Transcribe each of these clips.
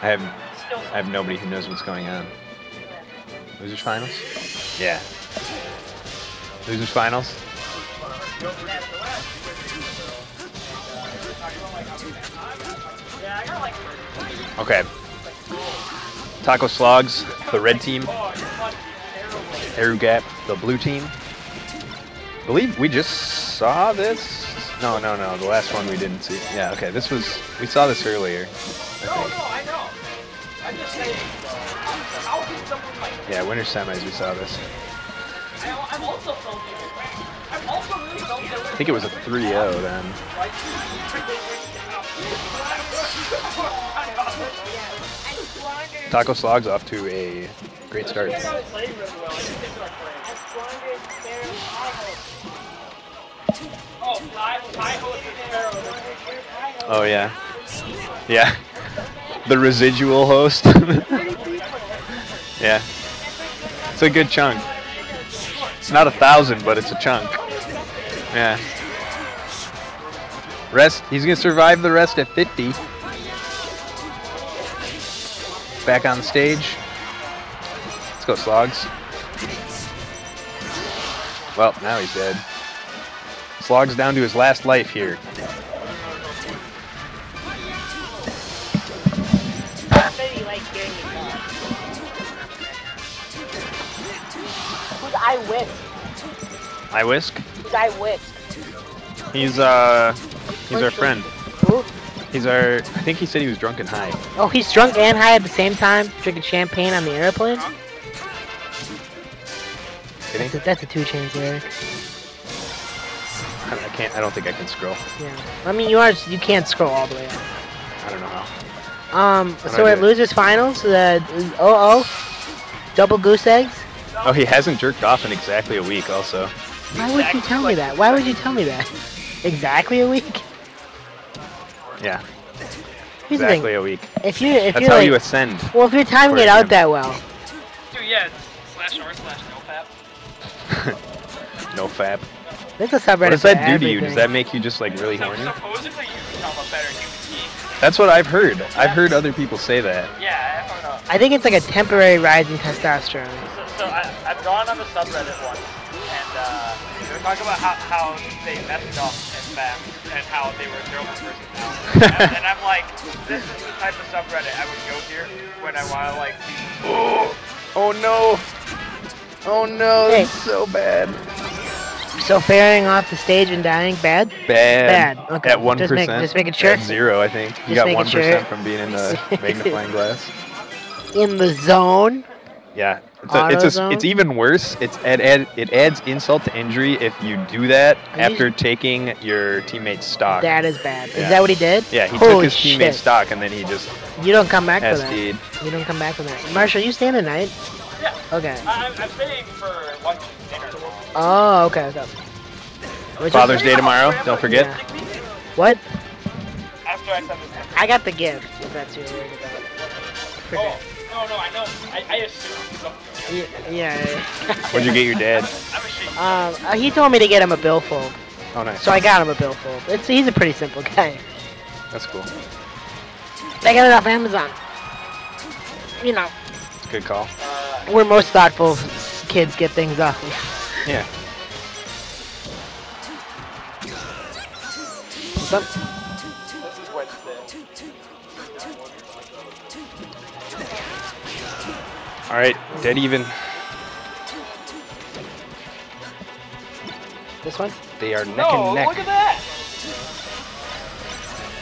I have nobody who knows what's going on. Losers finals? Yeah. Losers finals? Okay. Taco Slogs, the red team. Gapw, the blue team. I believe we just saw this. No, the last one we didn't see. Yeah, okay, we saw this earlier. I know. I'm just saying, how can someone like... Yeah, winter semis, we saw this. I'm also really I think it was a 3-0 then. Taco Slogs off to a great start. Oh yeah. Yeah. The residual host. Yeah. It's a good chunk. It's not 1,000, but it's a chunk. Yeah. Rest. He's gonna survive the rest at 50. Back on the stage. Let's go, Slogs. Well, now he's dead. Slogs down to his last life here. Who's I Whisk? I Whisk? Who's I Whisk? He's our friend. Who? He's our. I think he said he was drunk and high. Oh, he's drunk and high at the same time, drinking champagne on the airplane. That's a 2 Chainz lyric. I don't think I can scroll. Yeah. I mean, you can't scroll all the way up. I don't know how. So we're at losers finals. Double goose eggs. Oh, he hasn't jerked off in exactly a week. Also. Why would you tell me that? Why would you tell me that? Exactly a week. Yeah. Here's exactly a week. That's how like, you ascend. Well, if you're timing it out that well. Dude, yeah. /r/nofap. Nofap. That's a subreddit. What does that do to you? Does that make you just like really horny? Supposedly you become a better human being. That's what I've heard. I've heard other people say that. Yeah, I don't know. I think it's like a temporary rise in testosterone. So I've gone on the subreddit once, and they were talking about how they messed up and fast, and how they were their own person now. And I'm like, this is the type of subreddit I would go here when I want to like see. Oh no! Oh no! Hey. This is so bad. So fairing off the stage and dying, bad? Bad. Okay. At 1%. Just making sure. At 0, I think. You got 1% sure. from being in the magnifying glass. In the zone. Yeah. It's even worse. It adds insult to injury if you do that after taking your teammate's stock. That is bad. Yeah. Is that what he did? Yeah, he Holy took his teammate's stock and then he just. You don't come back for that. SD'd. You don't come back for that. Marshall, you staying tonight? Yeah. Okay. I'm staying for lunch and dinner. Oh, okay. Father's Day tomorrow. Don't forget. Yeah. What? After I send this. I got the gift. If that's what you're worried about. Oh, no, I know. I assumed something. Yeah. What'd you get your dad? I'm ashamed. He told me to get him a billfold. Oh, nice. So I got him a billfold. He's a pretty simple guy. That's cool. I got it off Amazon. You know. It's a good call. We're most thoughtful kids get things off of. Yeah. What's up? This is Wednesday. All right, dead even. This one? They are neck and neck. Look at that!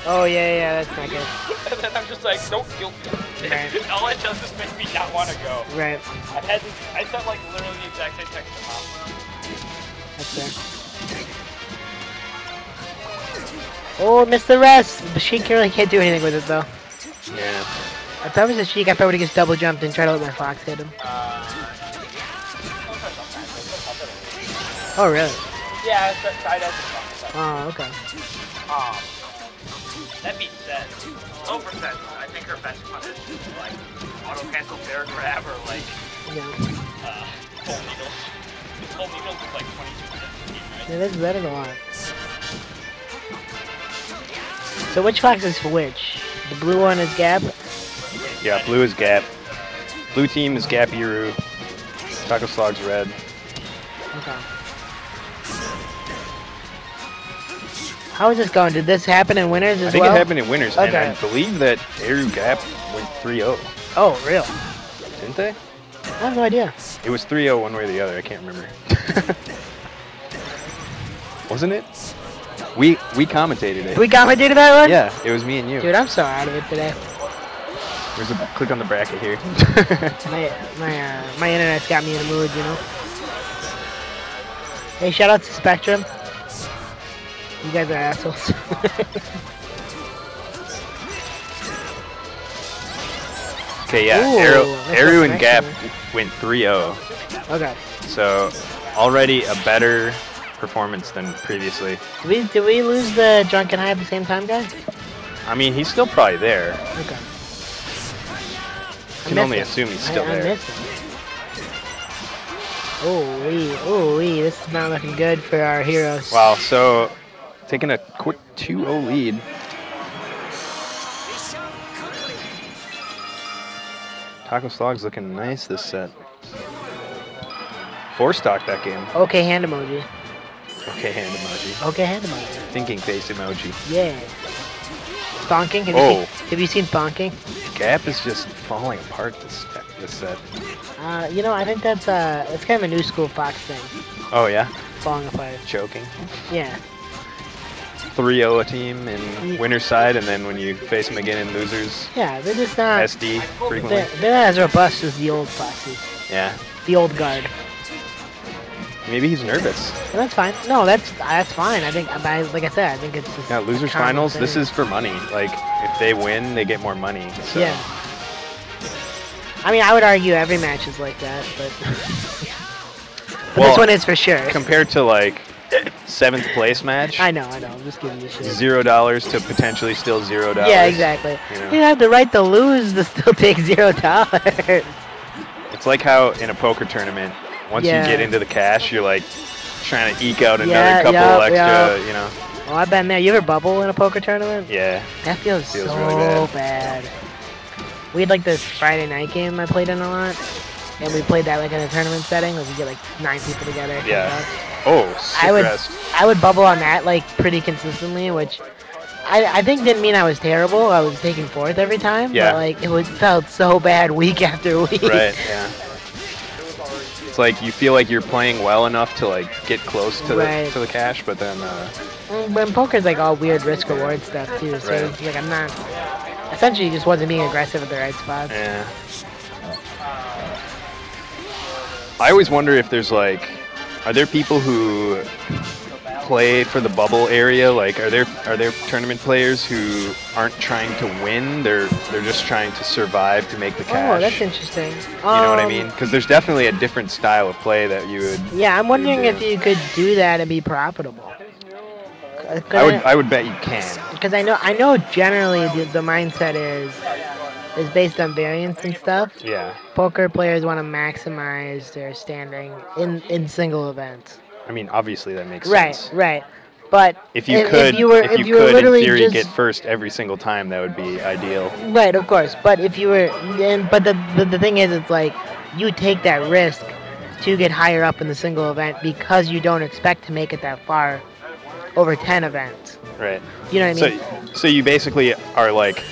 Oh yeah, that's not good. And then I'm just like, don't guilt me. Right. All it does is make me not want to go. Right. I sent like literally the exact same text to mom. That's fair. Oh, missed the rest. The Sheik really can't do anything with it though. Yeah. If I was a Sheik, I probably would have just double jumped and tried to let my fox hit him. Oh really? Yeah, it's tied up with Oh, okay. That being said, 0%, I think her best punish is like auto cancel bear grab or like full needles. Full needles is like 22 minutes, right? Yeah, that's better than a lot. So which fox is for which? The blue one is Gapw? Yeah, blue is Gap. Blue team is Gapw. Taco Slogs red. Okay. How is this going? Did this happen in winners as well? I think it happened in winners, and Okay. I believe that Eru Gap went 3-0. Oh, real? Didn't they? I have no idea. It was 3-0 one way or the other. I can't remember. Wasn't it? We commentated it. We commentated that one? Yeah, it was me and you. Dude, I'm so out of it today. There's a click on the bracket here. My internet's got me in a mood, you know. Hey, shout out to Spectrum. You guys are assholes. Okay, yeah. Ooh, Eru and that's Gap nice. went 3-0. Okay. So already a better performance than previously. Did we lose the Drunken High at the same time, guys? I mean, he's still probably there. Okay. Can only assume he's still I there. missed him. Oh, this is not looking good for our heroes. Wow, so taking a quick 2-0 lead. Taco Slogs looking nice this set. 4-stock that game. Okay, hand emoji. Okay, hand emoji. Okay, hand emoji. Thinking face emoji. Yeah. Bonking? Have you seen bonking? Gap is just falling apart this set. You know, I think that's kind of a new school Fox thing. Oh yeah? Falling apart. Choking. Yeah. 3-0 a team in winner's side, and then when you face them again in losers, Yeah, they're just not... SD frequently. They're not as robust as the old Foxes. Yeah. The old guard. Maybe he's nervous. And that's fine. No, that's fine. I think, like I said, I think it's just... Yeah, losers a common finals, thing. this is for money. Like, if they win, they get more money. So. Yeah. I mean, I would argue every match is like that, but... but this one is for sure. Compared to, like, 7th place match, I know. I'm just giving you shit. $0 to potentially still $0. Yeah, exactly. You know? You have the right to lose to still take $0. It's like how in a poker tournament, once you get into the cash, you're like trying to eke out another couple extra, you know. Oh, I've been there. You ever bubble in a poker tournament? Yeah. That feels so really bad. We had like this Friday night game I played in a lot, and we played that like in a tournament setting. Like we get like 9 people together. Yeah. Oh, I would bubble on that like pretty consistently, which I think didn't mean I was terrible. I was taking 4th every time. Yeah. But like it felt so bad week after week. Right. Yeah. It's like you feel like you're playing well enough to like get close to the cash, but then. But poker's like all weird risk reward stuff too. So it's like I'm not. Essentially, just wasn't being aggressive at the right spots. Yeah. I always wonder if there's like, are there people who play for the bubble area? Like, are there tournament players who aren't trying to win? They're just trying to survive to make the cash. Oh, that's interesting. You know what I mean? Because there's definitely a different style of play that you would. Yeah, I'm wondering if you could do that and be profitable. I would bet you can. Because I know generally the mindset is based on variance and stuff. Yeah. Poker players want to maximize their standing in single events. I mean, obviously that makes sense. Right. But if you could in theory get first every single time, that would be ideal. Right, of course. But if you were, but the thing is, it's like you take that risk to get higher up in the single event because you don't expect to make it that far over 10 events. Right. You know what I mean? So you basically are like,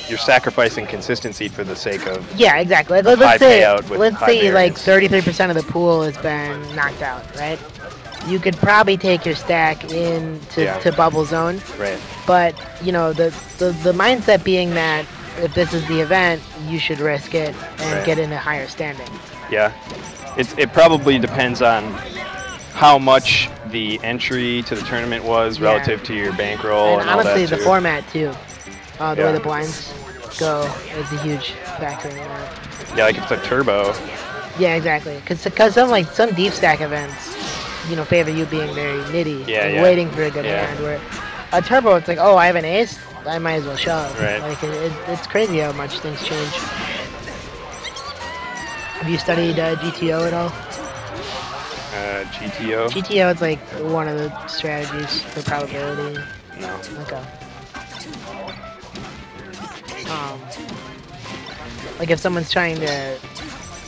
you're sacrificing consistency for the sake of exactly. Let's say like 33% of the pool has been knocked out, right? You could probably take your stack to bubble zone. Right. But you know the mindset being that if this is the event, you should risk it and get in a higher standing. Yeah. It probably depends on how much the entry to the tournament was relative to your bankroll and all that. Honestly, the format too. The way the blinds go is a huge factor in that. Yeah, like if it's a turbo. Yeah, exactly. Because some deep stack events, you know, favor you being very nitty and waiting for a good hand. Where a turbo, it's like, oh, I have an ace, I might as well shove. Right. Like it's crazy how much things change. Have you studied GTO at all? GTO? GTO is like one of the strategies for probability. No. Okay. like if someone's trying to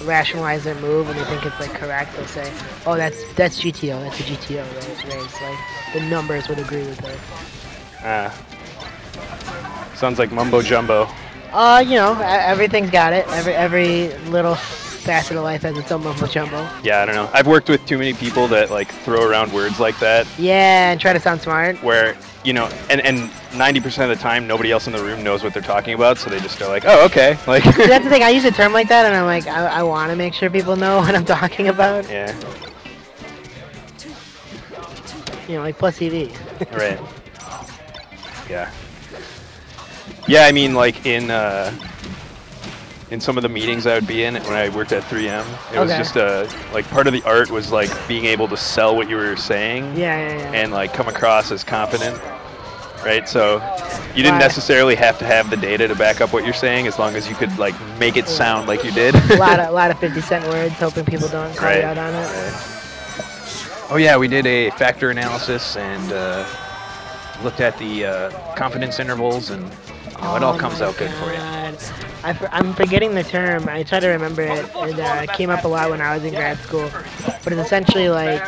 rationalize their move and they think it's like correct, they'll say, "Oh, that's GTO. That's a GTO raise." Like the numbers would agree with it. Sounds like mumbo jumbo. You know, everything's got it. Every little facet of life has its own mumbo jumbo. Yeah, I don't know. I've worked with too many people that like throw around words like that. Yeah, and try to sound smart. Where, you know, and 90% of the time nobody else in the room knows what they're talking about, so they just are like, oh, okay. Like See, that's the thing. I use a term like that, and I'm like, I want to make sure people know what I'm talking about. Yeah. You know, like plus EV. Right. Yeah. Yeah, I mean, like in some of the meetings I would be in when I worked at 3M, it was just like part of the art was like being able to sell what you were saying. Yeah. And like come across as confident, right? So you didn't necessarily have to have the data to back up what you're saying, as long as you could like make it sound like you did. a lot of 50-cent words, hoping people don't call you out on it. Oh yeah, we did a factor analysis and looked at the confidence intervals, and you know, it all comes out good for you. I'm forgetting the term. I try to remember it. It came up a lot when I was in grad school. But it's essentially like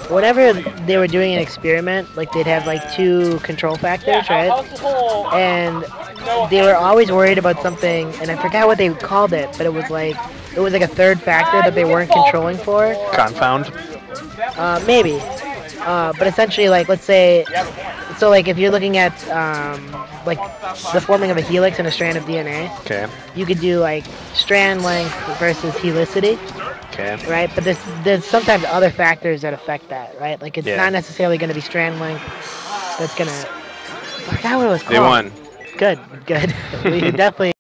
whenever they were doing an experiment, like they'd have like 2 control factors, right? And they were always worried about something, and I forgot what they called it, but it was like a third factor that they weren't controlling for. Confound? Maybe. But essentially, like, let's say, so like if you're looking at like the forming of a helix in a strand of DNA, you could do like strand length versus helicity, right? But there's sometimes other factors that affect that, right? Like it's not necessarily going to be strand length that's going to, I forgot what it was called. They won. Good. We definitely